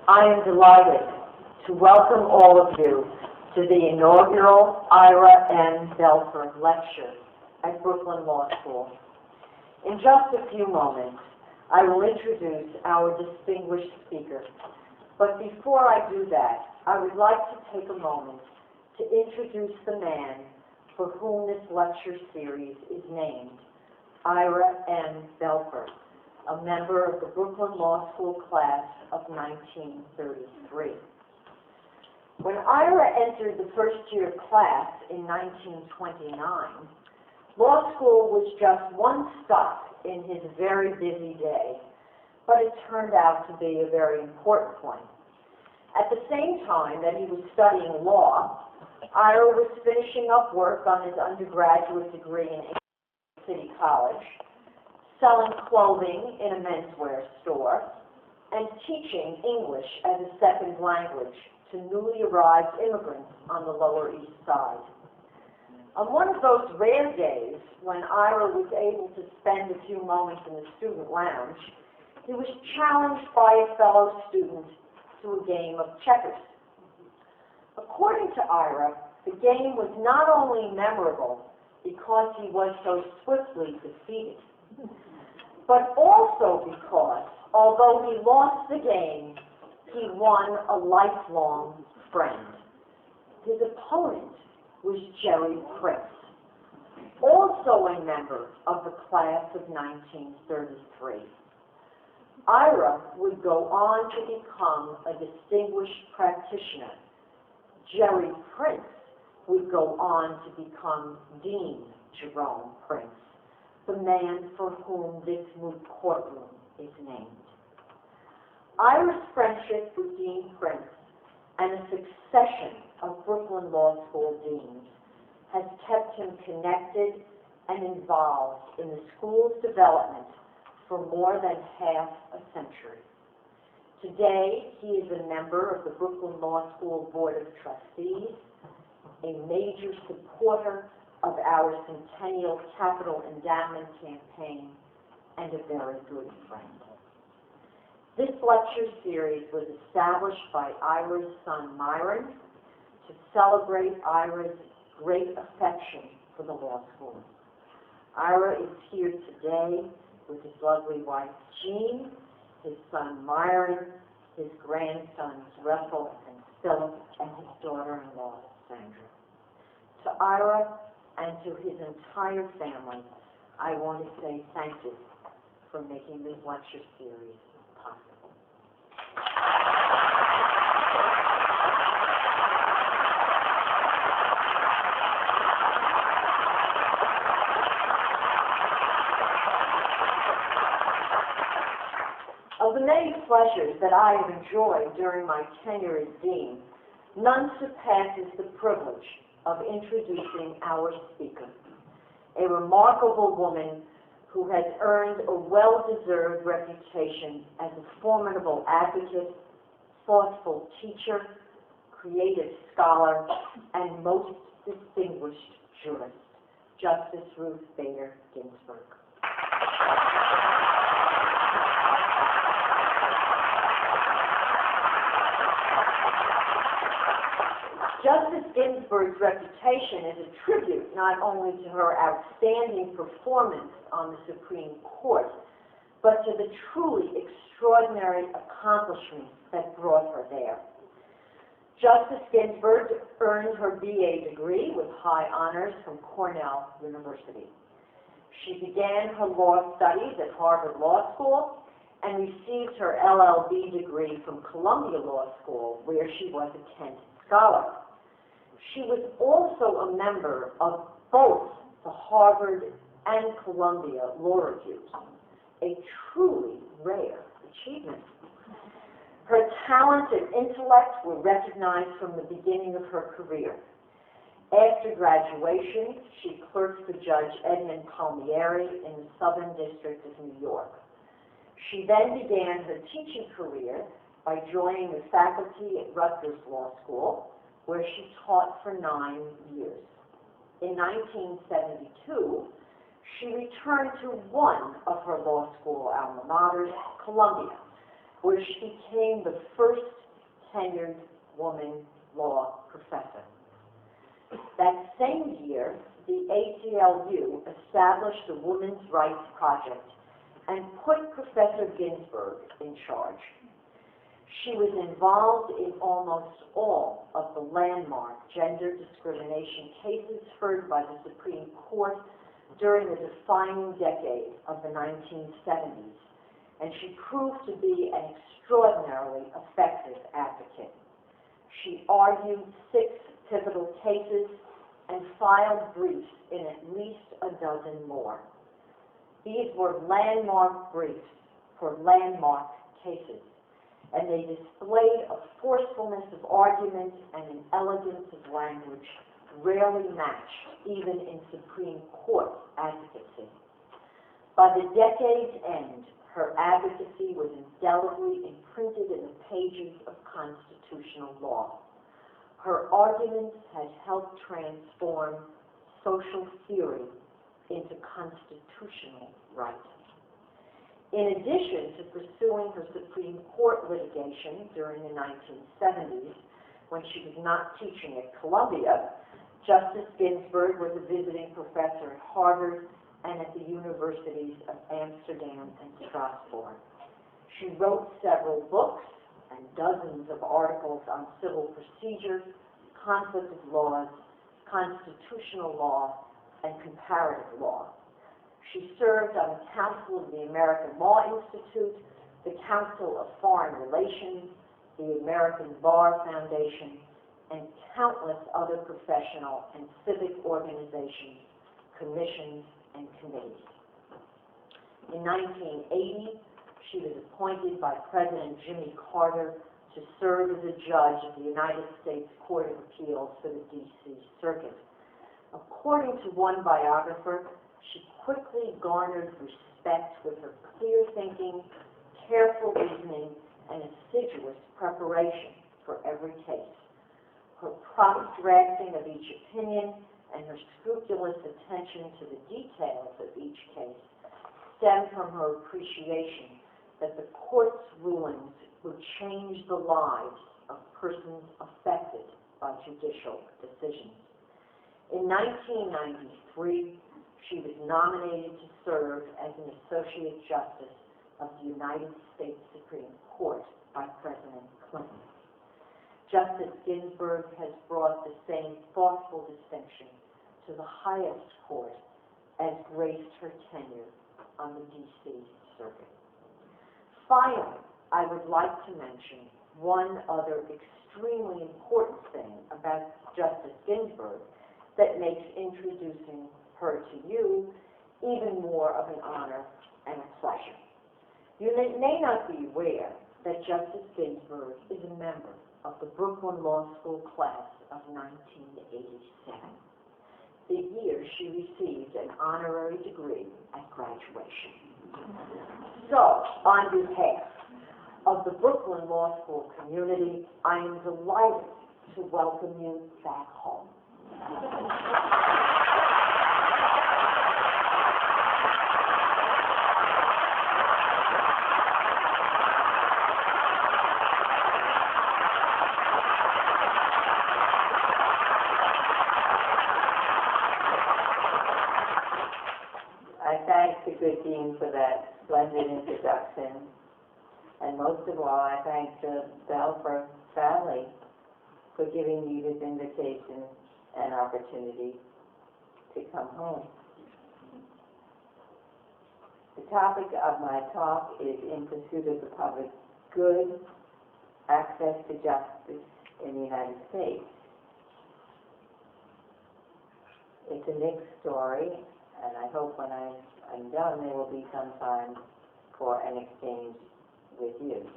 I am delighted to welcome all of you to the inaugural Ira M. Belford Lecture at Brooklyn Law School. In just a few moments, I will introduce our distinguished speaker. But before I do that, I would like to take a moment to introduce the man for whom this lecture series is named, Ira M. Belford, a member of the Brooklyn Law School class of 1933. When Ira entered the first-year class in 1929, law school was just one stop in his very busy day, but it turned out to be a very important one. At the same time that he was studying law, Ira was finishing up work on his undergraduate degree in City College, selling clothing in a menswear store, and teaching English as a second language to newly arrived immigrants on the Lower East Side. On one of those rare days when Ira was able to spend a few moments in the student lounge, he was challenged by a fellow student to a game of checkers. According to Ira, the game was not only memorable because he was so swiftly defeated, but also because, although he lost the game, he won a lifelong friend. His opponent was Jerry Prince, also a member of the class of 1933. Ira would go on to become a distinguished practitioner. Jerry Prince would go on to become Dean Jerome Prince, the man for whom this moot courtroom is named. Ira's friendship with Dean Prince and a succession of Brooklyn Law School deans has kept him connected and involved in the school's development for more than half a century. Today, he is a member of the Brooklyn Law School Board of Trustees, a major supporter of our Centennial Capital Endowment Campaign, and a very good friend. This lecture series was established by Ira's son Myron to celebrate Ira's great affection for the law school. Ira is here today with his lovely wife Jean, his son Myron, his grandsons Russell and Philip, and his daughter-in-law Sandra. To Ira and to his entire family, I want to say thank you for making this lecture series possible. Of the many pleasures that I have enjoyed during my tenure as dean, none surpasses the privilege of introducing our speaker, a remarkable woman who has earned a well-deserved reputation as a formidable advocate, thoughtful teacher, creative scholar, and most distinguished jurist, Justice Ruth Bader Ginsburg. Justice Ginsburg's reputation is a tribute not only to her outstanding performance on the Supreme Court, but to the truly extraordinary accomplishments that brought her there. Justice Ginsburg earned her BA degree with high honors from Cornell University. She began her law studies at Harvard Law School and received her LLB degree from Columbia Law School, where she was a Kent Scholar. She was also a member of both the Harvard and Columbia Law Reviews, a truly rare achievement. Her talent and intellect were recognized from the beginning of her career. After graduation, she clerked for Judge Edmund Palmieri in the Southern District of New York. She then began her teaching career by joining the faculty at Rutgers Law School, where she taught for 9 years. In 1972, she returned to one of her law school alma maters, Columbia, where she became the first tenured woman law professor. That same year, the ACLU established the Women's Rights Project and put Professor Ginsburg in charge. She was involved in almost all of the landmark gender discrimination cases heard by the Supreme Court during the defining decade of the 1970s, and she proved to be an extraordinarily effective advocate. She argued 6 pivotal cases and filed briefs in at least a dozen more. These were landmark briefs for landmark cases, and they displayed a forcefulness of argument and an elegance of language rarely matched even in Supreme Court advocacy. By the decade's end, her advocacy was indelibly imprinted in the pages of constitutional law. Her arguments had helped transform social theory into constitutional rights. In addition to pursuing her Supreme Court litigation during the 1970s, when she was not teaching at Columbia, Justice Ginsburg was a visiting professor at Harvard and at the universities of Amsterdam and Strasbourg. She wrote several books and dozens of articles on civil procedure, conflict of laws, constitutional law, and comparative law. She served on the Council of the American Law Institute, the Council of Foreign Relations, the American Bar Foundation, and countless other professional and civic organizations, commissions, and committees. In 1980, she was appointed by President Jimmy Carter to serve as a judge of the United States Court of Appeals for the D.C. Circuit. According to one biographer, she quickly garnered respect with her clear thinking, careful reasoning, and assiduous preparation for every case. Her prompt drafting of each opinion and her scrupulous attention to the details of each case stem from her appreciation that the court's rulings would change the lives of persons affected by judicial decisions. In 1993, she was nominated to serve as an Associate Justice of the United States Supreme Court by President Clinton. Justice Ginsburg has brought the same thoughtful distinction to the highest court as graced her tenure on the D.C. Circuit. Finally, I would like to mention one other extremely important thing about Justice Ginsburg that makes introducing her to you even more of an honor and a pleasure. You may not be aware that Justice Ginsburg is a member of the Brooklyn Law School class of 1987, the year she received an honorary degree at graduation. So, on behalf of the Brooklyn Law School community, I am delighted to welcome you back home. I thank the good dean for that splendid introduction, and most of all, I thank the Belfer family for giving me this invitation and opportunity to come home. The topic of my talk is In Pursuit of the Public Good, Access to Justice in the United States. It's a mixed story, and I hope when I'm done there will be some time for an exchange with you.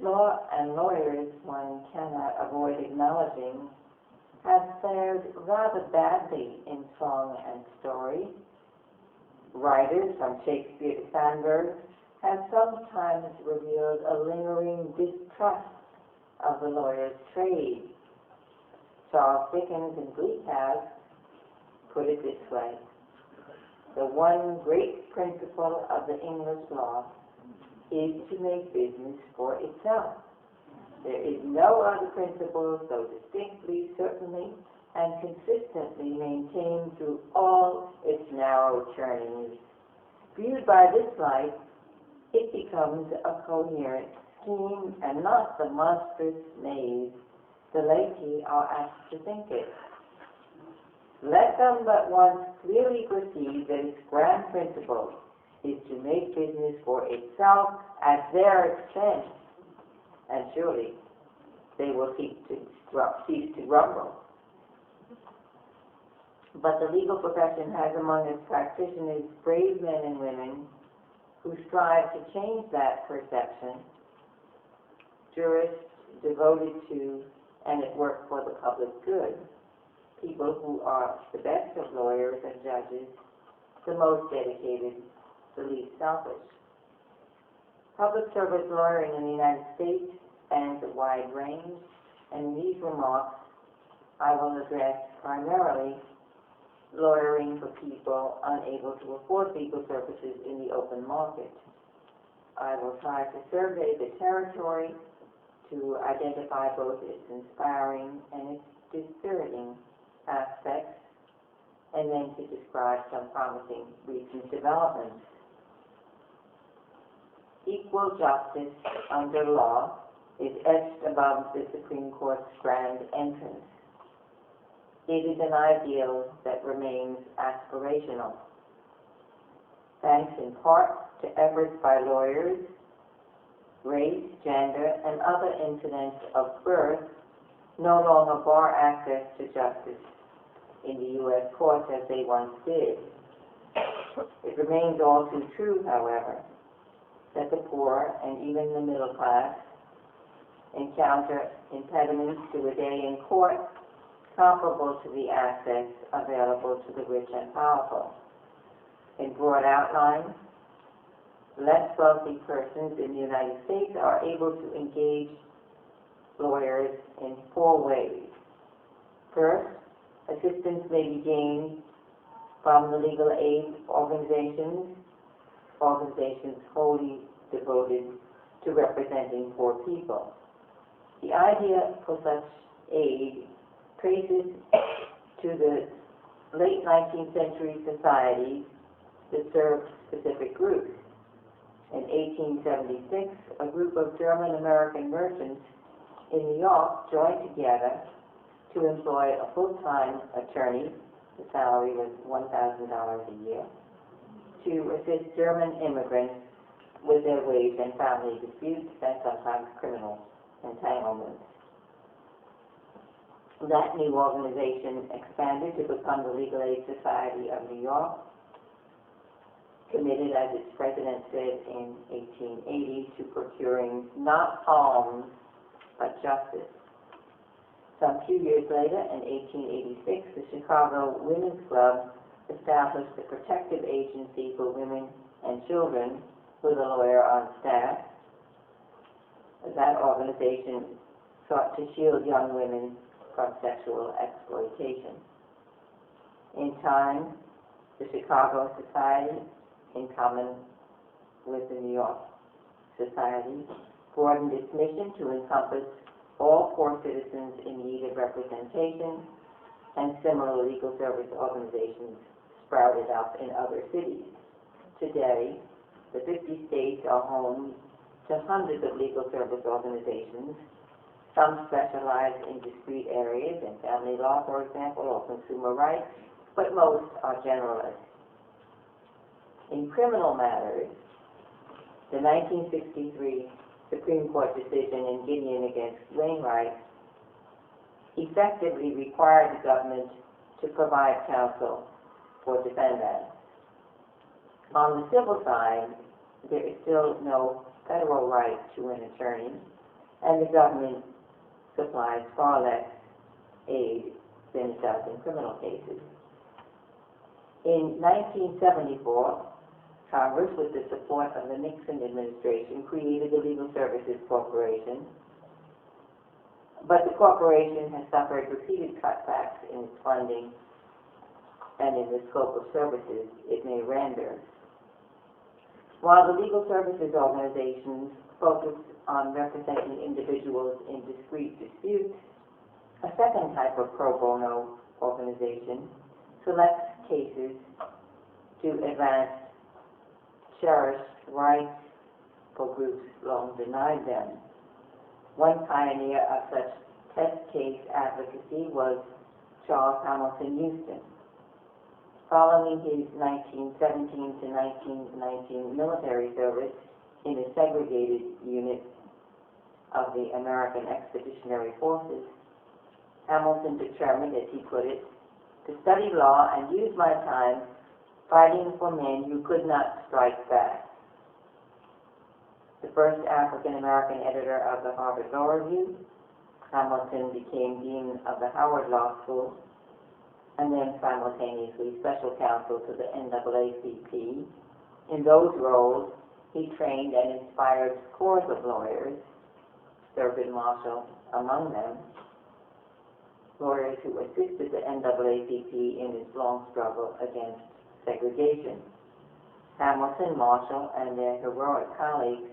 Law and lawyers, one cannot avoid acknowledging, have fared rather badly in song and story. Writers, from Shakespeare to Sandburg, have sometimes revealed a lingering distrust of the lawyer's trade. Charles Dickens in Bleak House put it this way: the one great principle of the English law is to make business for itself. There is no other principle so distinctly, certainly, and consistently maintained through all its narrow turnings. Viewed by this light, it becomes a coherent scheme and not the monstrous maze the laity are asked to think it. Let them but once clearly perceive that its grand principle is to make business for itself at their expense, and surely they will cease to grumble. But the legal profession has among its practitioners brave men and women who strive to change that perception, jurists devoted to and at work for the public good, people who are the best of lawyers and judges, the most dedicated, the least selfish. Public service lawyering in the United States spans a wide range, and in these remarks I will address primarily lawyering for people unable to afford legal services in the open market. I will try to survey the territory to identify both its inspiring and its dispiriting aspects, and then to describe some promising recent developments. Equal justice under law is etched above the Supreme Court's grand entrance. It is an ideal that remains aspirational. Thanks in part to efforts by lawyers, race, gender, and other incidents of birth no longer bar access to justice in the U.S. courts as they once did. It remains all too true, however, that the poor and even the middle class encounter impediments to a day in court comparable to the access available to the rich and powerful. In broad outline, less wealthy persons in the United States are able to engage lawyers in 4 ways. First, assistance may be gained from the legal aid organizations wholly devoted to representing poor people. The idea for such aid traces to the late 19th century societies that served specific groups. In 1876, a group of German-American merchants in New York joined together to employ a full-time attorney, the salary was $1,000 a year, to assist German immigrants with their wage and family disputes and sometimes criminal entanglements. That new organization expanded to become the Legal Aid Society of New York, committed, as its president said in 1880, to procuring not alms, but justice. Some few years later, in 1886, the Chicago Women's Club established a protective agency for women and children with a lawyer on staff. That organization sought to shield young women from sexual exploitation. In time, the Chicago Society, in common with the New York Society, broadened its mission to encompass all poor citizens in need of representation, and similar legal service organizations sprouted up in other cities. Today, the 50 states are home to hundreds of legal service organizations. Some specialize in discrete areas, in family law, for example, or consumer rights, but most are generalists. In criminal matters, the 1963 Supreme Court decision in Gideon against Wainwright effectively required the government to provide counsel for defendants. On the civil side, there is still no federal right to an attorney, and the government supplies far less aid than it does in criminal cases. In 1974, Congress, with the support of the Nixon administration, created the Legal Services Corporation, but the corporation has suffered repeated cutbacks in its funding and in the scope of services it may render. While the legal services organizations focus on representing individuals in discrete disputes, a second type of pro bono organization selects cases to advance cherished rights for groups long denied them. One pioneer of such test case advocacy was Charles Hamilton Houston. Following his 1917 to 1919 military service in a segregated unit of the American Expeditionary Forces, Hamilton determined, as he put it, to study law and use my time fighting for men who could not strike back. The first African-American editor of the Harvard Law Review, Hamilton became dean of the Howard Law School, and then simultaneously special counsel to the NAACP. In those roles, he trained and inspired scores of lawyers, Thurgood Marshall among them, lawyers who assisted the NAACP in its long struggle against segregation. Hamilton, Marshall, and their heroic colleagues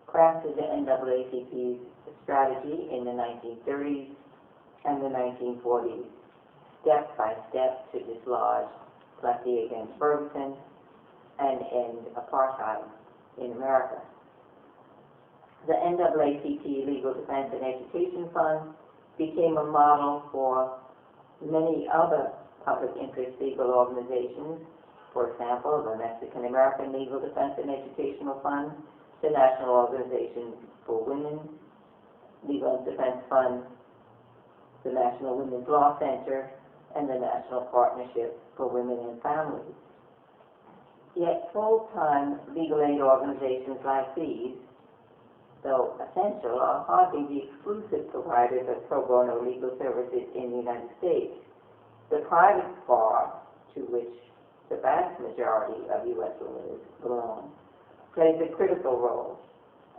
crafted the NAACP's strategy in the 1930s and the 1940s, step by step, to dislodge Plessy against Ferguson and end apartheid in America. The NAACP Legal Defense and Education Fund became a model for many other public interest legal organizations. For example, the Mexican American Legal Defense and Educational Fund, the National Organization for Women Legal and Defense Fund, the National Women's Law Center, and the National Partnership for Women and Families. Yet full-time legal aid organizations like these, though essential, are hardly the exclusive providers of pro bono legal services in the United States. The private bar, to which the vast majority of U.S. lawyers belong, plays a critical role,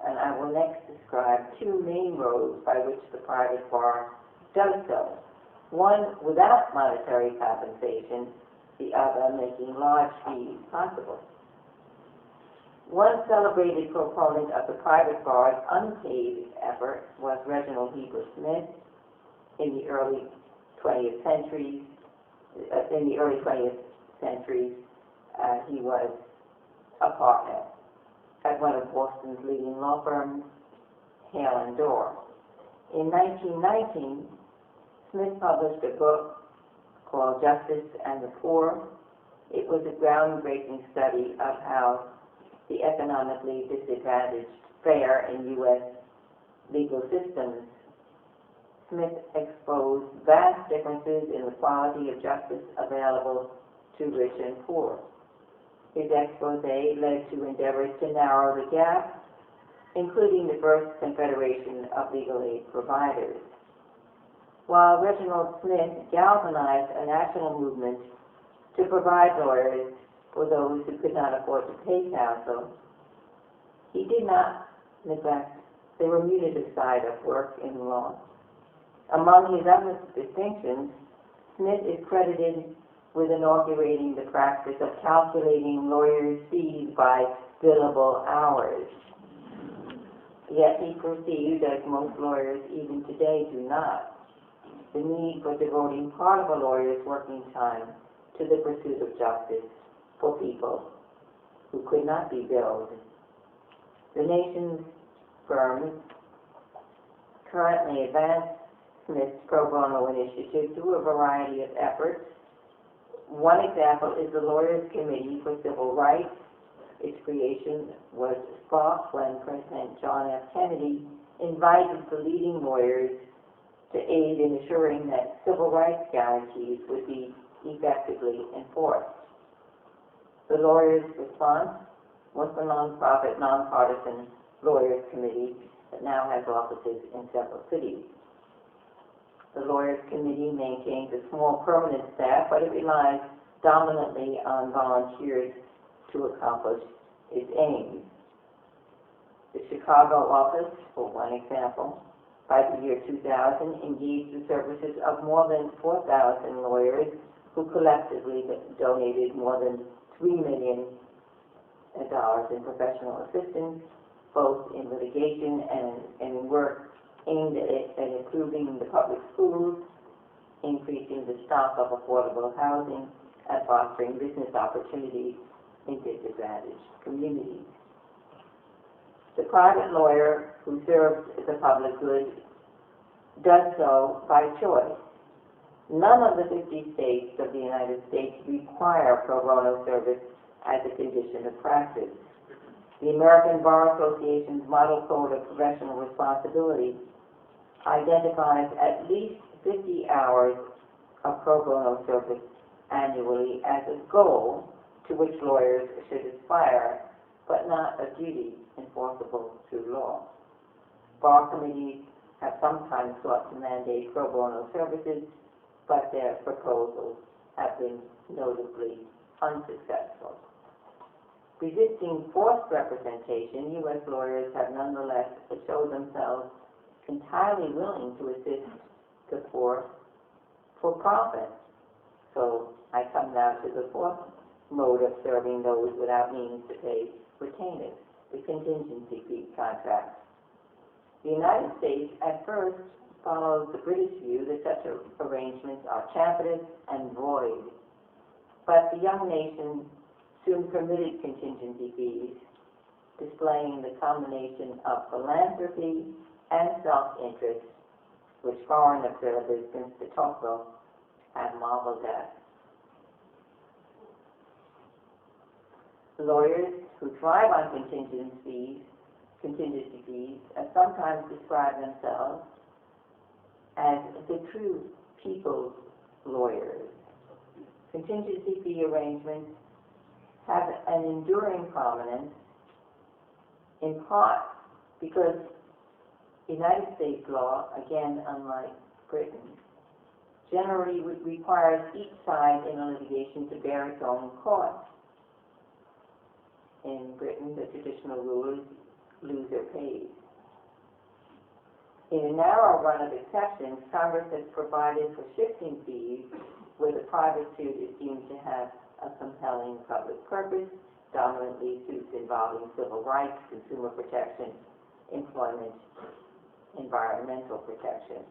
and I will next describe two main roads by which the private bar does so. One without monetary compensation, the other making large fees possible. One celebrated proponent of the private bar's unpaid effort was Reginald Heber Smith in the early 20th century. He was a partner at one of Boston's leading law firms, Hale and Dorr. In 1919, Smith published a book called Justice and the Poor. It was a groundbreaking study of how the economically disadvantaged fare in U.S. legal systems. Smith exposed vast differences in the quality of justice available to rich and poor. His expose led to endeavors to narrow the gap, including the first Confederation of Legal Aid Providers. While Reginald Smith galvanized a national movement to provide lawyers for those who could not afford to pay counsel, he did not neglect the remunerative side of work in law. Among his other distinctions, Smith is credited with inaugurating the practice of calculating lawyers' fees by billable hours. Yet he perceived, as most lawyers even today do not, the need for devoting part of a lawyer's working time to the pursuit of justice for people who could not be billed. The nation's firms currently advance Smith's pro bono initiative through a variety of efforts. One example is the Lawyers' Committee for Civil Rights. Its creation was sparked when President John F. Kennedy invited the leading lawyers to aid in assuring that civil rights guarantees would be effectively enforced. The lawyers' response was the nonprofit, nonpartisan Lawyers' Committee that now has offices in several cities. The Lawyers' Committee maintains a small permanent staff, but it relies dominantly on volunteers to accomplish its aims. The Chicago office, for one example, by the year 2000, engaged the services of more than 4,000 lawyers who collectively donated more than $3 million in professional assistance, both in litigation and in work aimed at improving the public schools, increasing the stock of affordable housing, and fostering business opportunities in disadvantaged communities. The private lawyer who serves the public good does so by choice. None of the 50 states of the United States require pro bono service as a condition of practice. The American Bar Association's Model Code of Professional Responsibility identifies at least 50 hours of pro bono service annually as a goal to which lawyers should aspire, but not a duty enforceable through law. Bar committees have sometimes sought to mandate pro bono services, but their proposals have been notably unsuccessful. Resisting forced representation, U.S. lawyers have nonetheless shown themselves entirely willing to assist the poor for profit. So I come now to the fourth mode of serving those without means to pay retainers, the contingency fee contract. The United States at first followed the British view that such arrangements are championed and void, but the young nation soon permitted contingency fees, displaying the combination of philanthropy and self-interest, which foreign observers since de Tocqueville have marveled at. Lawyers who thrive on contingency fees sometimes describe themselves as the true people's lawyers. Contingency fee arrangements have an enduring prominence, in part because United States law, again unlike Britain, generally requires each side in a litigation to bear its own costs. In Britain, the traditional rule is loser pays. In a narrow run of exceptions, Congress has provided for shifting fees where the private suit is deemed to have a compelling public purpose, dominantly suits involving civil rights, consumer protection, employment, environmental protection.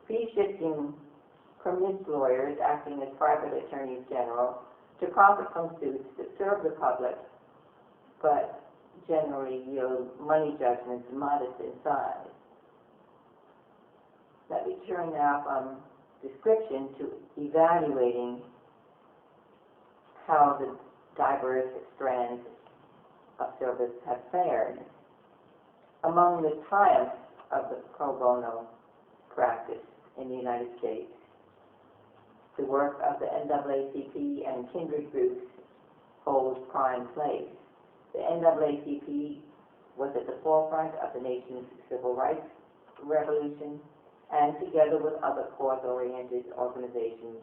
Fee shifting permits lawyers acting as private attorneys general to profit from suits that serve the public but generally yield money judgments modest in size. Let me turn now from description to evaluating how the diverse strands of service have fared. Among the triumphs of the pro bono practice in the United States, the work of the NAACP and kindred groups holds prime place. The NAACP was at the forefront of the nation's civil rights revolution, and together with other cause-oriented organizations,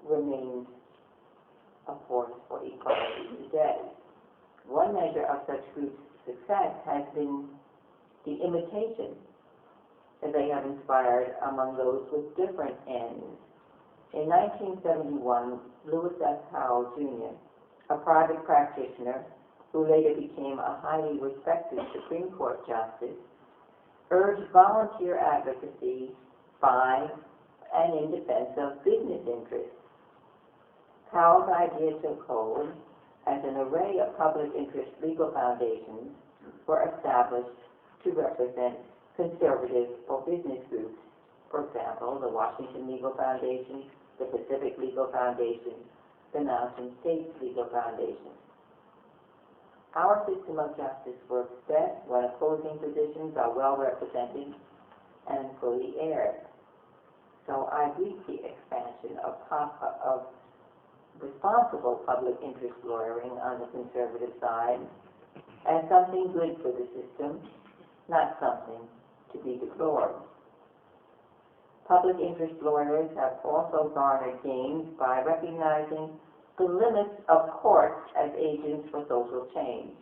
remains a force for equality today. One measure of such groups' success has been the imitation that they have inspired among those with different ends. In 1971, Lewis F. Powell, Jr., a private practitioner who later became a highly respected Supreme Court justice, urged volunteer advocacy by and in defense of business interests. Powell's idea took hold as an array of public interest legal foundations were established to represent conservative or business groups. For example, the Washington Legal Foundation, the Pacific Legal Foundation, the Mountain States Legal Foundation. Our system of justice works best when opposing positions are well represented and fully aired. So I greet the expansion of responsible public interest lawyering on the conservative side as something good for the system, not something to be deplored. Public interest lawyers have also garnered gains by recognizing the limits of courts as agents for social change.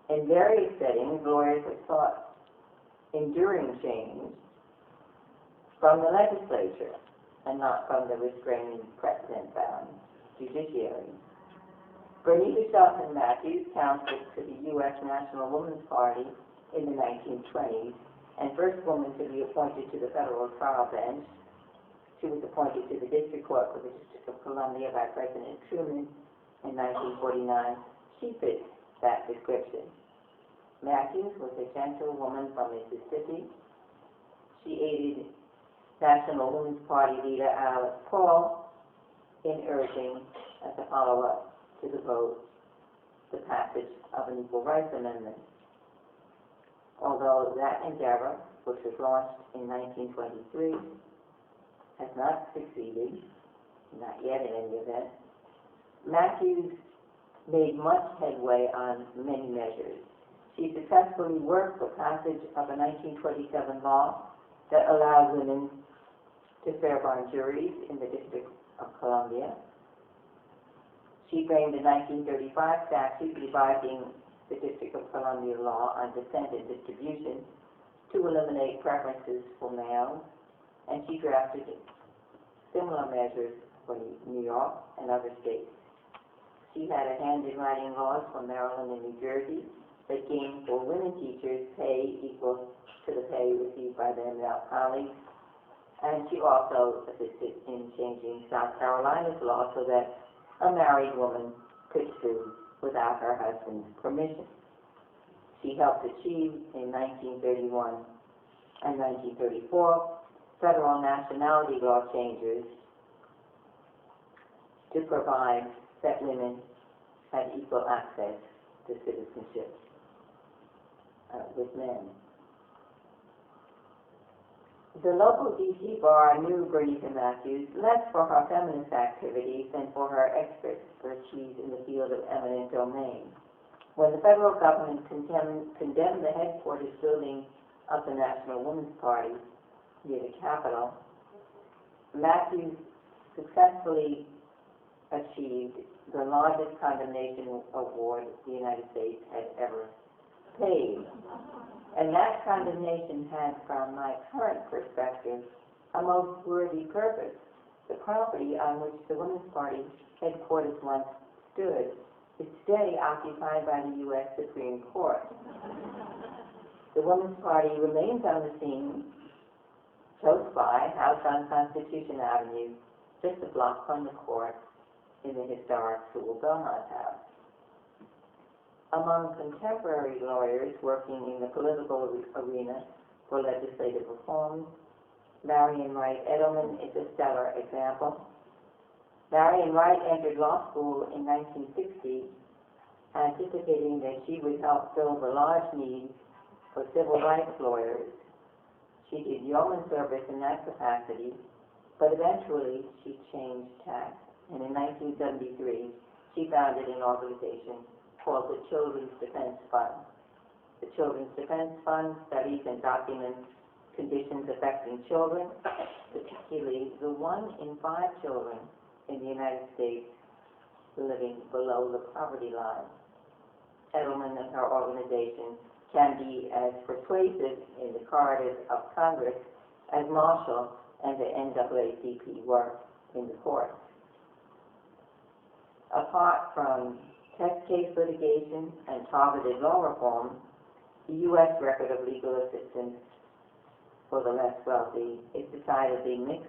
In various settings, lawyers have sought enduring change from the legislature and not from the restraining precedent-bound judiciary. Bernita Shelton Matthews counseled to the U.S. National Woman's Party in the 1920s and first woman to be appointed to the federal trial bench. She was appointed to the District Court for the District of Columbia by President Truman in 1949. She fits that description. Matthews was a gentle woman from Mississippi. She aided National Women's Party leader Alice Paul in urging, as a follow-up to the vote, the passage of an Equal Rights Amendment. Although that endeavor, which was launched in 1923, has not succeeded, not yet in any event, Matthews made much headway on many measures. She successfully worked for passage of a 1927 law that allowed women to serve on juries in the District of Columbia. She framed the 1935 statute revising the District of Columbia law on descent and distribution to eliminate preferences for males, and she drafted similar measures for New York and other states. She had a hand in writing laws for Maryland and New Jersey that gained for women teachers pay equal to the pay received by their male colleagues, and she also assisted in changing South Carolina's law so that a married woman could sue without her husband's permission. She helped achieve in 1931 and 1934 federal nationality law changes to provide that women had equal access to citizenship with men. The local D.C. bar knew Bernita Matthews less for her feminist activities than for her expertise in the field of eminent domain. When the federal government condemned the headquarters building of the National Woman's Party near the Capitol, Matthews successfully achieved the largest condemnation award the United States had ever paid. And that condemnation had, from my current perspective, a most worthy purpose. The property on which the Women's Party headquarters once stood is today occupied by the U.S. Supreme Court. The Women's Party remains on the scene close by, housed on Constitution Avenue, just a block from the court in the historic Sewell Belmont House. Among contemporary lawyers working in the political arena for legislative reforms, Marian Wright Edelman is a stellar example. Marian Wright entered law school in 1960, anticipating that she would help fill the large need for civil rights lawyers. She did yeoman service in that capacity, but eventually she changed tack, and in 1973 she founded an organization called the Children's Defense Fund. The Children's Defense Fund studies and documents conditions affecting children, particularly the 1 in 5 children in the United States living below the poverty line. Edelman and her organization can be as persuasive in the corridors of Congress as Marshall and the NAACP were in the courts. Apart from test case litigation and targeted law reform, the U.S. record of legal assistance for the less wealthy is decidedly mixed.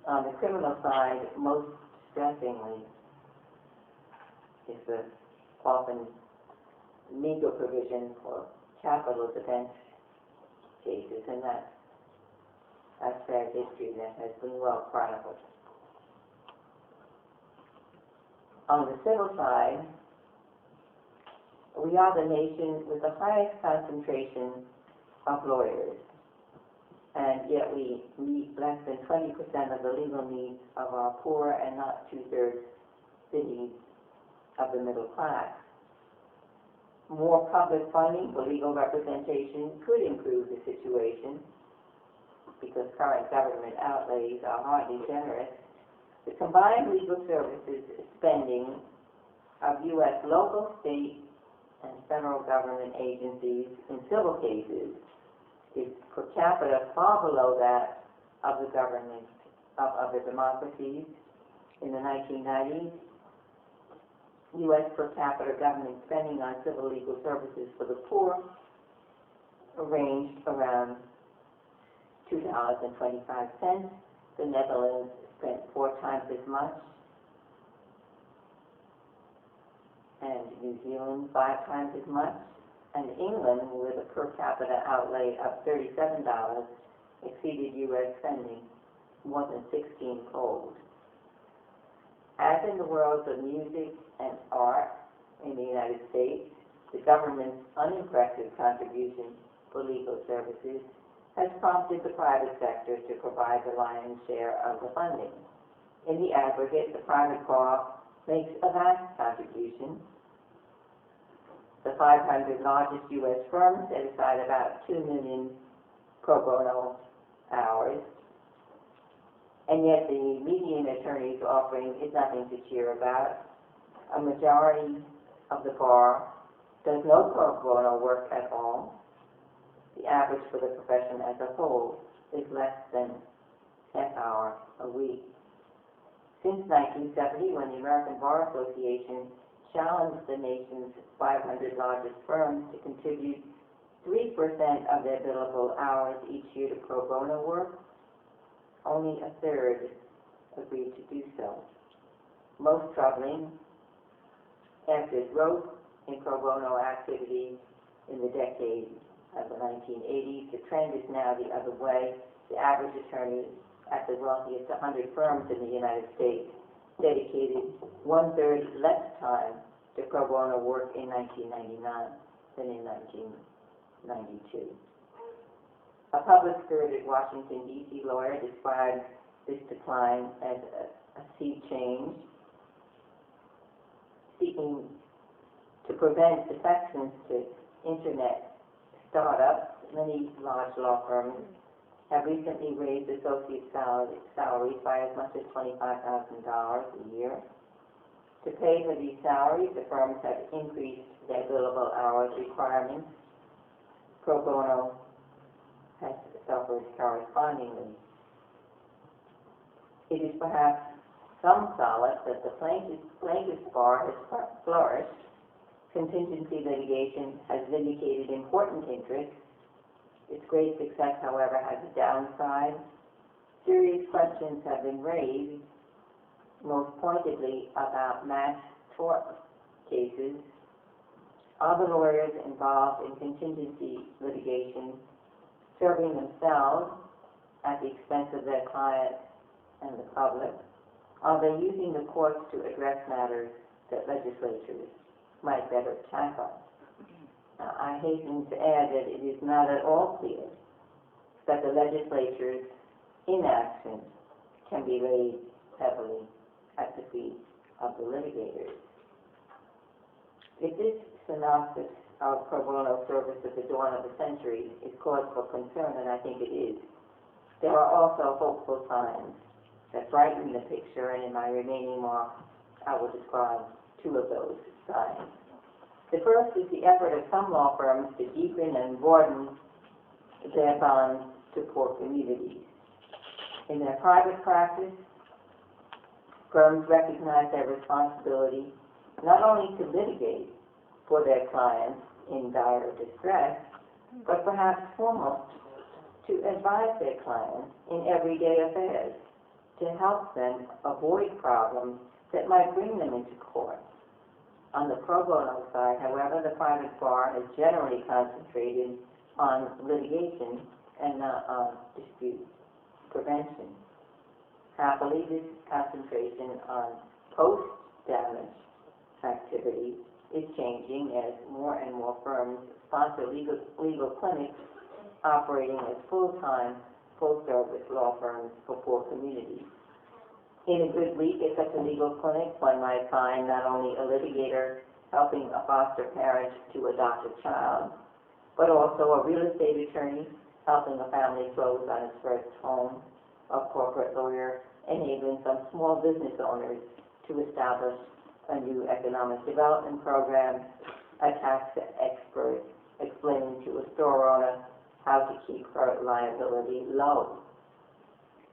On the criminal side, most stressingly, is the often legal provision for capital defense cases, and that's a sad history that has been well chronicled. On the civil side, we are the nation with the highest concentration of lawyers, and yet we meet less than 20% of the legal needs of our poor and not 2/3 the needs of the middle class. More public funding for legal representation could improve the situation because current government outlays are hardly generous. The combined legal services spending of U.S. local, state, and federal government agencies in civil cases is per capita far below that of the government of other democracies. In the 1990s, U.S. per capita government spending on civil legal services for the poor ranged around $2.25. The Netherlands spent 4 times as much, and New Zealand 5 times as much, and England, with a per capita outlay of $37, exceeded U.S. spending more than 16-fold. As in the worlds of music and art in the United States, the government's unimpressive contribution for legal services has prompted the private sector to provide the lion's share of the funding. In the aggregate, the private bar makes a vast contribution. The 500 largest U.S. firms set aside about 2 million pro bono hours, and yet the median attorney's offering is nothing to cheer about. A majority of the bar does no pro bono work at all. The average for the profession as a whole is less than half hour a week. Since 1970, when the American Bar Association challenged the nation's 500 largest firms to contribute 3% of their billable hours each year to pro bono work, only a third agreed to do so. Most troubling, after growth in pro bono activity in the decade of the 1980s, the trend is now the other way. The average attorney at the wealthiest 100 firms in the United States dedicated 1/3 less time to pro bono work in 1999 than in 1992. A public-spirited Washington, D.C. lawyer described this decline as a sea change, seeking to prevent defections to Internet startups. Many large law firms have recently raised associate salaries by as much as $25,000 a year. To pay for these salaries, the firms have increased their billable hours requirements. Pro bono has suffered correspondingly. It is perhaps some solace that the plaintiff's bar has flourished. Contingency litigation has vindicated important interests. Its great success, however, has a downside. Serious questions have been raised, most pointedly about mass tort cases. Are the lawyers involved in contingency litigation serving themselves at the expense of their clients and the public? Are they using the courts to address matters that legislatures might better tackle? Now, I hasten to add that it is not at all clear that the legislature's inaction can be laid heavily at the feet of the litigators. If this synopsis of pro bono service at the dawn of the century is cause for concern, and I think it is, there are also hopeful signs that brighten the picture, and in my remaining remarks, I will describe 2 of those signs. The first is the effort of some law firms to deepen and broaden their bonds to poor communities. In their private practice, firms recognize their responsibility not only to litigate for their clients in dire distress, but perhaps foremost to advise their clients in everyday affairs, to help them avoid problems that might bring them into court. On the pro bono side, however, the private bar has generally concentrated on litigation and not on dispute prevention. Happily, this concentration on post-damage activity is changing as more and more firms sponsor legal clinics operating as full-time, full-service law firms for poor communities. In a good week at such a legal clinic, one might find not only a litigator helping a foster parent to adopt a child, but also a real estate attorney helping a family close on its first home, a corporate lawyer enabling some small business owners to establish a new economic development program, a tax expert explaining to a store owner how to keep her liability low.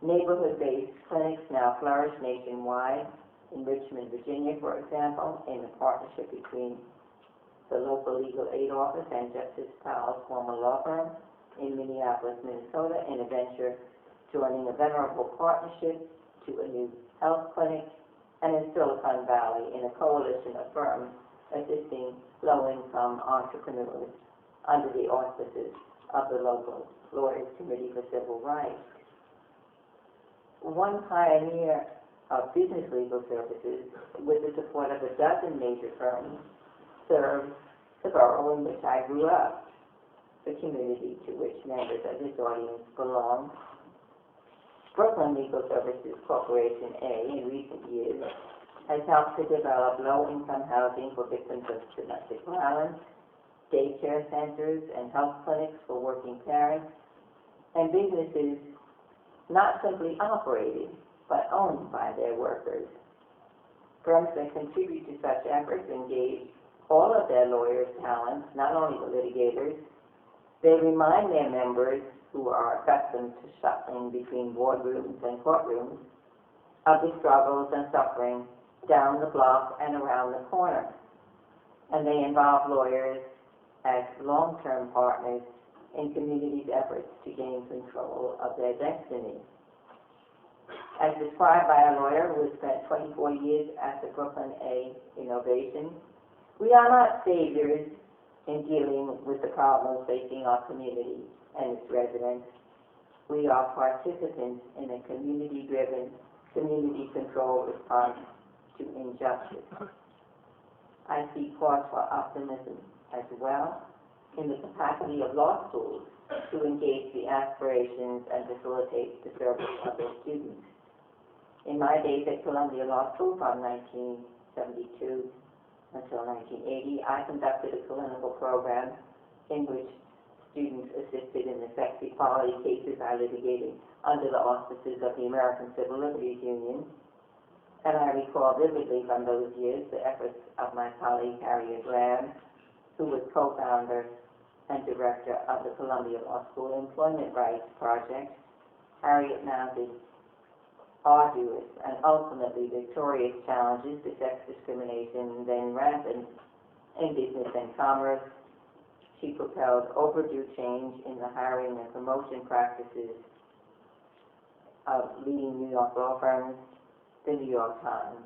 Neighborhood-based clinics now flourish nationwide. In Richmond, Virginia, for example, in a partnership between the local legal aid office and Justice Powell's former law firm. In Minneapolis, Minnesota, in a venture joining a venerable partnership to a new health clinic, and in Silicon Valley, in a coalition of firms assisting low-income entrepreneurs under the auspices of the local Lawyers Committee for Civil Rights. One pioneer of business legal services, with the support of a dozen major firms, serves the borough in which I grew up, the community to which members of this audience belong. Brooklyn Legal Services Corporation, A, in recent years, has helped to develop low-income housing for victims of domestic violence, daycare centers, and health clinics for working parents, and businesses not simply operated, but owned by their workers. Firms that contribute to such efforts engage all of their lawyers' talents, not only the litigators. They remind their members, who are accustomed to shuttling between boardrooms and courtrooms, of the struggles and suffering down the block and around the corner. And they involve lawyers as long-term partners in communities' efforts to gain control of their destiny. As described by a lawyer who has spent 24 years at the Brooklyn A Innovation, we are not saviors in dealing with the problems facing our community and its residents. We are participants in a community-driven, community-controlled response to injustice. I see cause for optimism as well in the capacity of law schools to engage the aspirations and facilitate the service of their students. In my days at Columbia Law School from 1972 until 1980, I conducted a clinical program in which students assisted in the sex equality cases I litigated under the auspices of the American Civil Liberties Union. And I recall vividly from those years the efforts of my colleague Harriet Lamb, who was co-founder and director of the Columbia Law School Employment Rights Project. Harriet mounted arduous and ultimately victorious challenges to sex discrimination then rampant in business and commerce. She propelled overdue change in the hiring and promotion practices of leading New York law firms, the New York Times,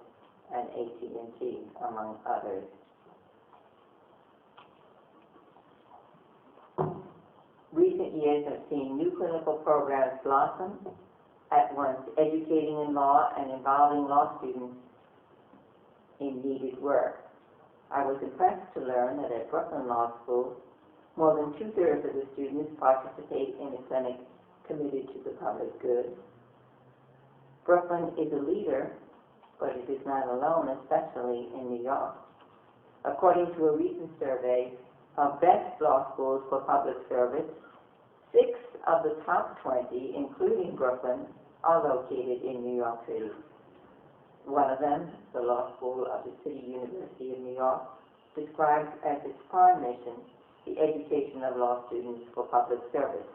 and AT&T, among others. Recent years have seen new clinical programs blossom, at once educating in law and involving law students in needed work. I was impressed to learn that at Brooklyn Law School, more than 2/3 of the students participate in a clinic committed to the public good. Brooklyn is a leader, but it is not alone, especially in New York. According to a recent survey of best law schools for public service, 6 of the top 20, including Brooklyn, are located in New York City. One of them, the Law School of the City University of New York, describes as its prime mission the education of law students for public service.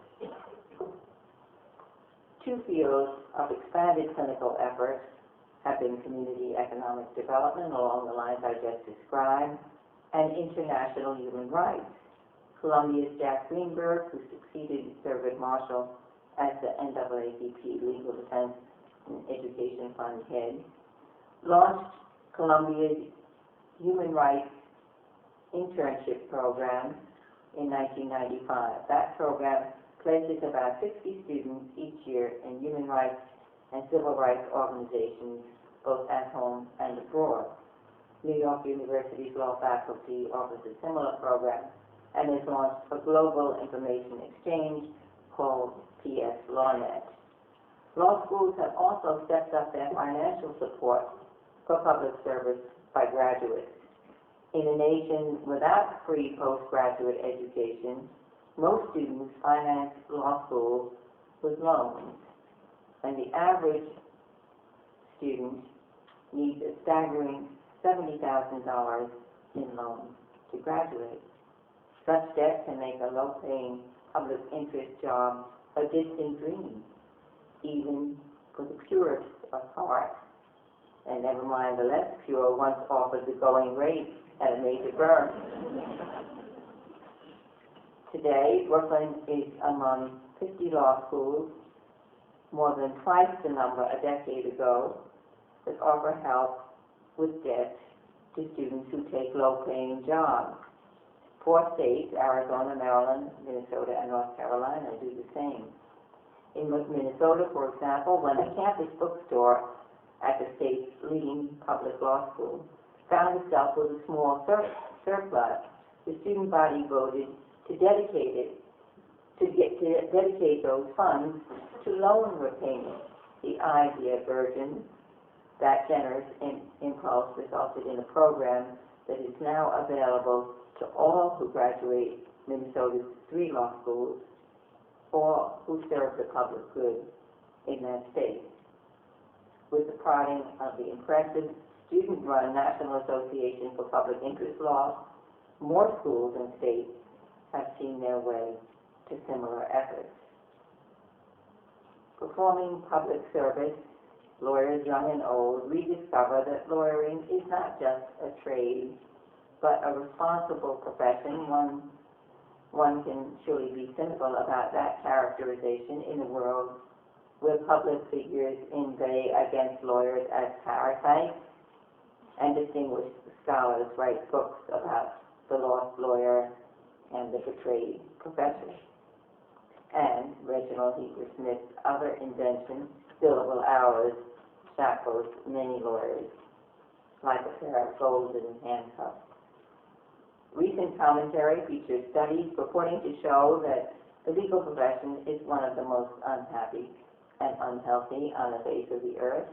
2 fields of expanded clinical effort have been community economic development along the lines I just described, and international human rights. Columbia's Jack Greenberg, who succeeded Thurgood Marshall as the NAACP Legal Defense and Education Fund head, launched Columbia's Human Rights Internship Program in 1995. That program places about 60 students each year in human rights and civil rights organizations, both at home and abroad. New York University's law faculty offers a similar program and has launched a global information exchange called PS LawNet. Law schools have also stepped up their financial support for public service by graduates. In a nation without free postgraduate education, most students finance law schools with loans, and the average student needs a staggering $70,000 in loans to graduate. Such debt can make a low-paying public interest job a distant dream, even for the purest of heart. and never mind the less pure, once offered the going rate at a major firm. Today, Brooklyn is among 50 law schools, more than twice the number a decade ago, that offer help with debt to students who take low-paying jobs. 4 states, Arizona, Maryland, Minnesota, and North Carolina, do the same. In Minnesota, for example, when a campus bookstore at the state's leading public law school found itself with a small surplus, the student body voted to dedicate those funds to loan repayment. The idea burgeoned. That generous impulse resulted in a program that is now available to all who graduate Minnesota's 3 law schools or who serve the public good in that state. With the prodding of the impressive student-run National Association for Public Interest Law, more schools and states have seen their way to similar efforts. Performing public service, lawyers young and old rediscover that lawyering is not just a trade, but a responsible profession. One can surely be cynical about that characterization in a world where public figures inveigh against lawyers as parasites, and distinguished scholars write books about the lost lawyer and the betrayed professor. And Reginald Heber Smith's other invention, billable hours, shackles many lawyers like a pair of golden handcuffs. Recent commentary features studies purporting to show that the legal profession is one of the most unhappy and unhealthy on the face of the earth.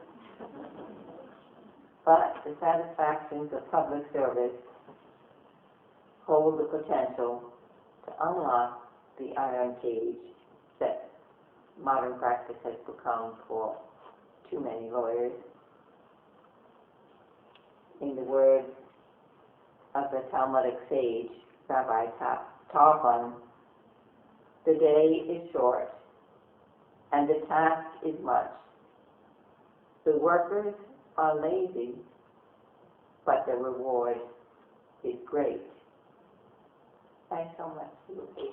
But the satisfactions of public service hold the potential to unlock the iron cage that modern practice has become for too many lawyers. In the words of the Talmudic sage, Rabbi Tarfon, the day is short and the task is much. The workers are lazy, but the reward is great. Thanks so much for your patience.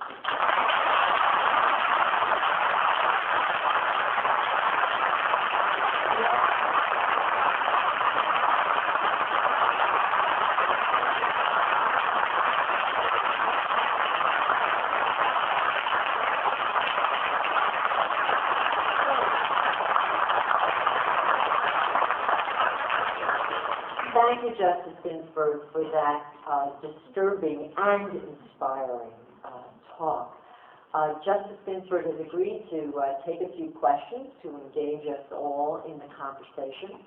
Thank you, Justice Ginsburg, for that disturbing and inspiring talk. Justice Ginsburg has agreed to take a few questions to engage us all in the conversation,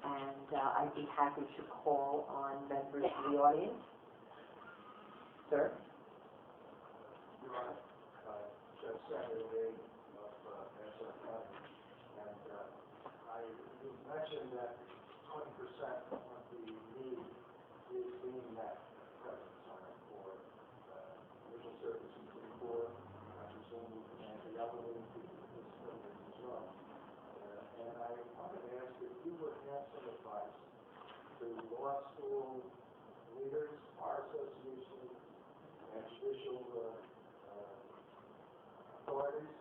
and I'd be happy to call on members of the audience. Sir? You're on Judge Saturday of Nassau County, and you mentioned that 20% of the need is being met at the present time for legal services for, I presume, and the elderly disabilities as well. And I wanted to ask if you would have some advice to law school leaders, bar associations, and judicial authorities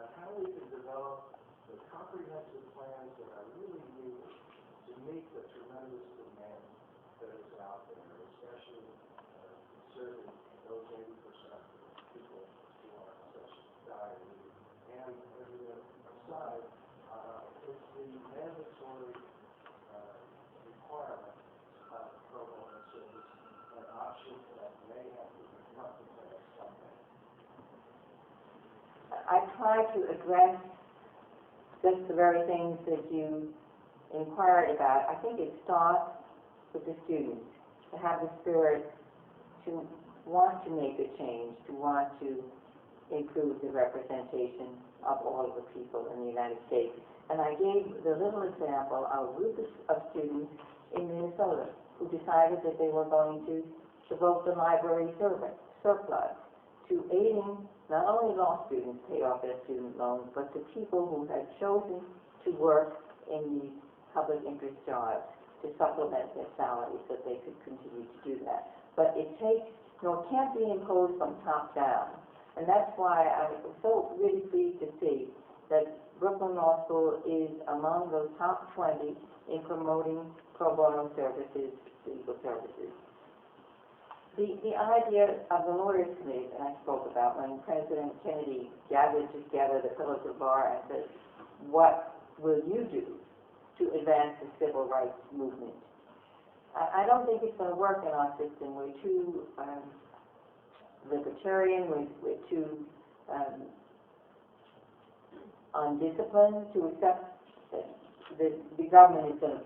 on how we can develop the comprehensive plans that are really needed to meet the tremendous demand that is out there, especially serving those 80% of people who are in such dire need. And as an aside, it's the mandatory requirement of pro bono service an option that may have to be contemplated someday. I try to address just the very things that you inquired about. I think it starts with the students, to have the spirit to want to make a change, to want to improve the representation of all of the people in the United States. And I gave the little example of a group of students in Minnesota who decided that they were going to devote the library surplus to aiding not only law students pay off their student loans, but to people who had chosen to work in these public interest jobs to supplement their salaries so they could continue to do that. But it takes, it can't be imposed from top down. And that's why I'm so really pleased to see that Brooklyn Law School is among those top 20 in promoting pro bono services, legal services. The idea of the Lawyers Committee that I spoke about when President Kennedy gathered together the pillars of the bar and said, what will you do to advance the civil rights movement? I don't think it's going to work in our system. We're too libertarian, we're too undisciplined to accept that the government is going to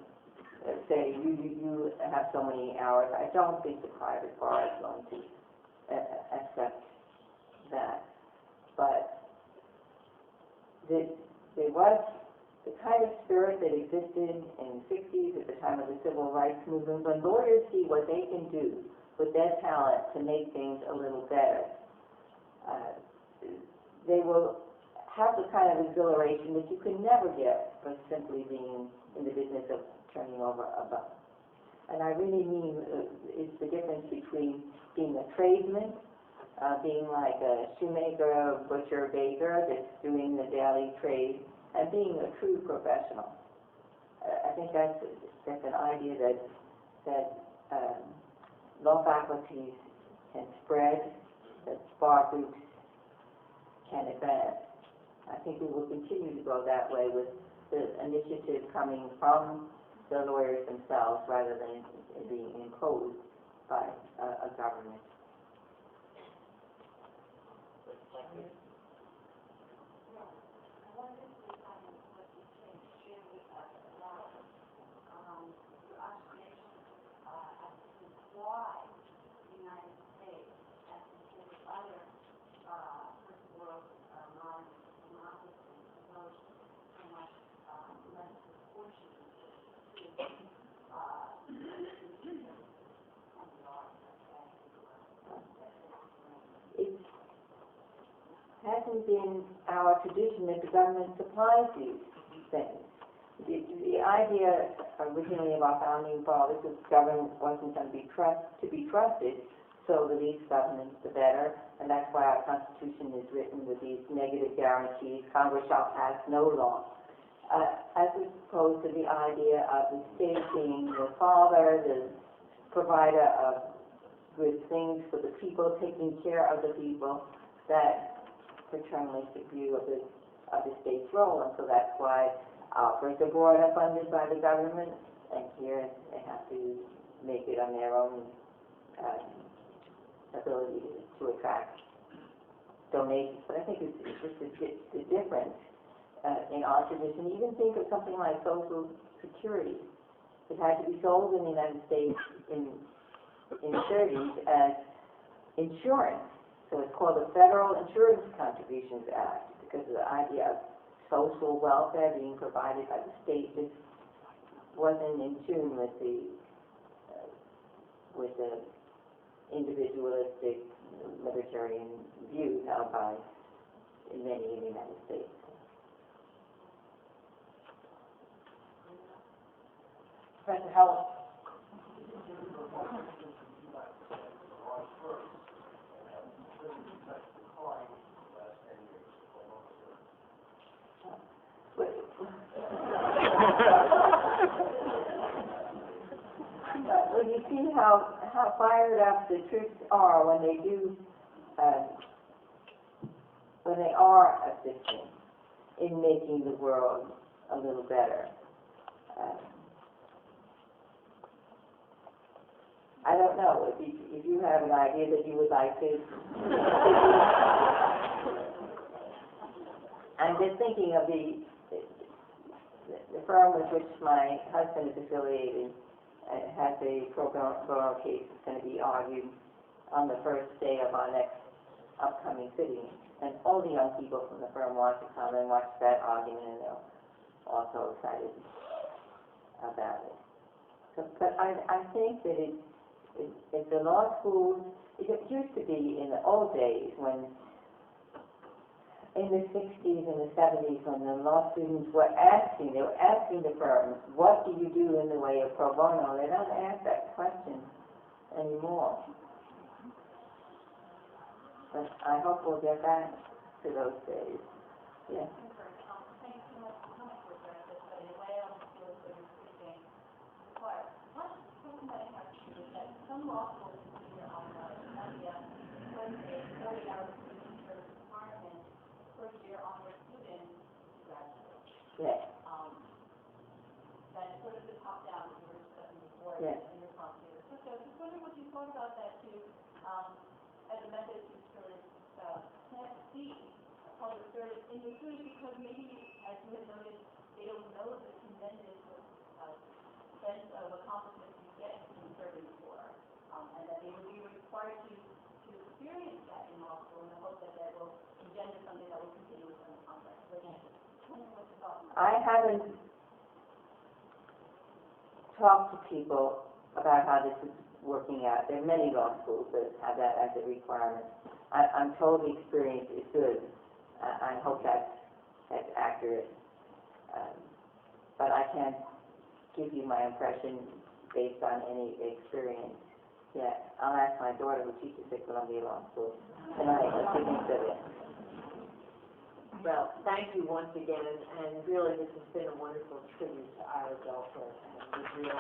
say you have so many hours. I don't think the private bar is going to accept that. But there was the kind of spirit that existed in the 60s at the time of the civil rights movement. When lawyers see what they can do with their talent to make things a little better, they will have the kind of exhilaration that you can never get by simply being in the business of turning over a buck. And I really mean it's the difference between being a tradesman, being like a shoemaker, butcher, baker that's doing the daily trade, and being a true professional. I think that's an idea that law faculties can spread, that bar groups can advance. I think we will continue to go that way with the initiative coming from the lawyers themselves rather than being imposed by a government. It hasn't been our tradition that the government supplies these things. The idea originally of our founding fathers was government wasn't going to be trusted, so the least government, the better, and that's why our Constitution is written with these negative guarantees. Congress shall pass no law. As opposed to the idea of the state being the father, the provider of good things for the people, taking care of the people, that paternalistic view of the state's role, and so that's why offers abroad are funded by the government, and here they have to make it on their own ability to attract donations. But I think it's just the difference in our tradition. Even think of something like Social Security. It had to be sold in the United States in the 30s as insurance. So it's called the Federal Insurance Contributions Act because of the idea of social welfare being provided by the state. This wasn't in tune with the individualistic libertarian views held by many in the United States. Professor Howell. Well, you see how fired up the troops are when they do, when they are assisting in making the world a little better. I don't know if you have an idea that you would like to. I'm just thinking of the firm with which my husband is affiliated has a pro bono case that's going to be argued on the first day of our next upcoming sitting. And all the young people from the firm want to come and watch that argument, and they're also excited about it. But I think that it's the law schools, it used to be in the old days when in the 60s and the 70s when the law students were asking the firms, what do you do in the way of pro bono? They don't ask that question anymore. But I hope we'll get back to those days. Yes. Thank you so much for coming to address this, but in a way I don't feel that you're speaking required. One question that I have to you is that some law schools here on Columbia put a 40-hour student service requirement first year on their students to graduate. Yes. That's sort of the top-down that you were discussing before Yes. in response to your sister. I was just wondering what you thought about that too, as a method to sort of plant the seed of public service in your students, because maybe, as you had noted, they don't know the tremendous sense of accomplishment you get from serving for, and that they will be required to experience that in law school in the hope that that will engender something that will continue within the contract. But yeah, wondering what you thought. I haven't talked to people about how this is working out. There are many law schools that have that as a requirement. I'm told the experience is good. I hope that's accurate. But I can't give you my impression based on any experience yet. I'll ask my daughter who teaches at Columbia Law School tonight what she thinks of it. Well, thank you once again, and really this has been a wonderful tribute to Ira Belfer, and we really